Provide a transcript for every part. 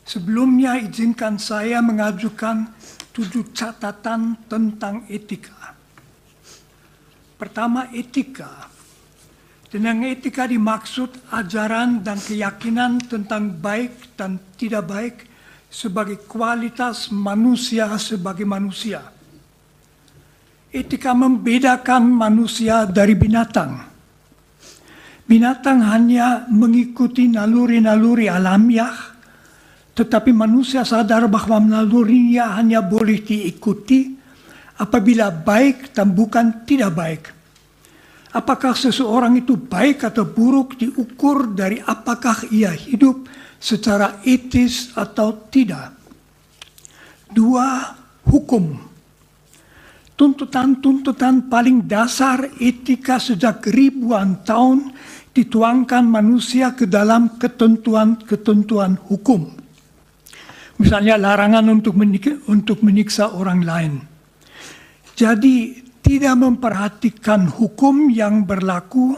Sebelumnya izinkan saya mengajukan 7 catatan tentang etika. Pertama, etika. Dengan etika dimaksud ajaran dan keyakinan tentang baik dan tidak baik sebagai kualitas manusia sebagai manusia. Etika membedakan manusia dari binatang. Binatang hanya mengikuti naluri-naluri alamiah, tetapi manusia sadar bahwa nalurinya hanya boleh diikuti apabila baik dan bukan tidak baik. Apakah seseorang itu baik atau buruk diukur dari apakah ia hidup secara etis atau tidak. 2. Hukum. Tuntutan-tuntutan paling dasar etika sejak ribuan tahun dituangkan manusia ke dalam ketentuan-ketentuan hukum. Misalnya larangan untuk menyiksa orang lain. Jadi tidak memperhatikan hukum yang berlaku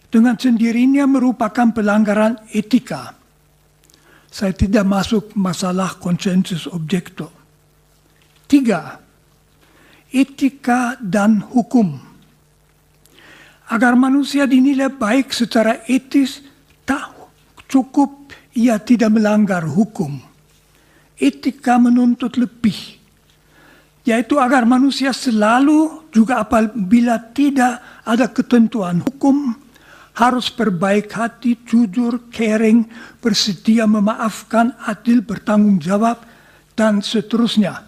dengan sendirinya merupakan pelanggaran etika. Saya tidak masuk masalah konsensus objekto. 3. Etika dan hukum. Agar manusia dinilai baik secara etis, tak cukup ia tidak melanggar hukum. Etika menuntut lebih, yaitu agar manusia selalu juga apabila tidak ada ketentuan hukum, harus berbaik hati, jujur, caring, bersedia memaafkan, adil, bertanggung jawab, dan seterusnya.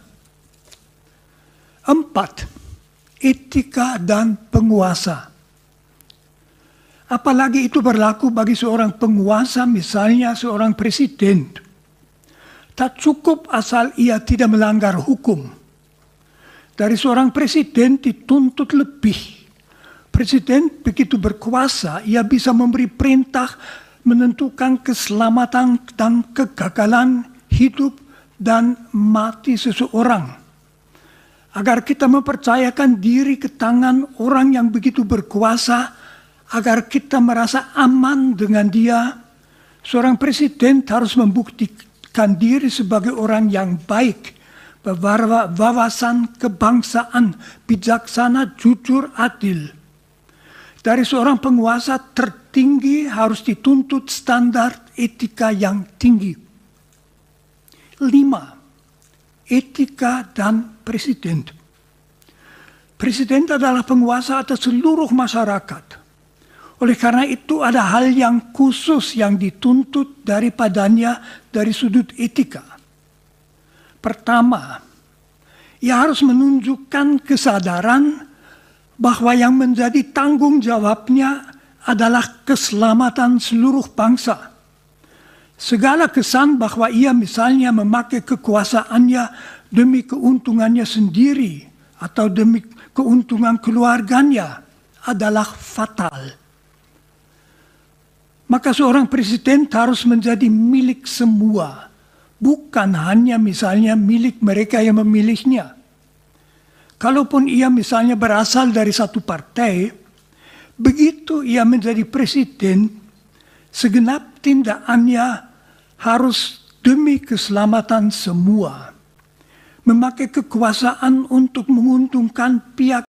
4. Etika dan penguasa. Apalagi itu berlaku bagi seorang penguasa, misalnya seorang presiden. Tak cukup asal ia tidak melanggar hukum. Dari seorang presiden dituntut lebih. Presiden begitu berkuasa, ia bisa memberi perintah menentukan keselamatan dan kegagalan hidup dan mati seseorang. Agar kita mempercayakan diri ke tangan orang yang begitu berkuasa, agar kita merasa aman dengan dia, seorang presiden harus membuktikan diri sebagai orang yang baik, berwawasan kebangsaan, bijaksana, jujur, adil. Dari seorang penguasa tertinggi harus dituntut standar etika yang tinggi. 5. Etika dan presiden. Presiden adalah penguasa atas seluruh masyarakat. Oleh karena itu ada hal yang khusus yang dituntut daripadanya dari sudut etika. Pertama, ia harus menunjukkan kesadaran bahwa yang menjadi tanggung jawabnya adalah keselamatan seluruh bangsa. Segala kesan bahwa ia misalnya memakai kekuasaannya demi keuntungannya sendiri atau demi keuntungan keluarganya adalah fatal. Maka seorang presiden harus menjadi milik semua, bukan hanya misalnya milik mereka yang memilihnya. Kalaupun ia misalnya berasal dari satu partai, begitu ia menjadi presiden, segenap tindakannya harus demi keselamatan semua. Memakai kekuasaan untuk menguntungkan pihak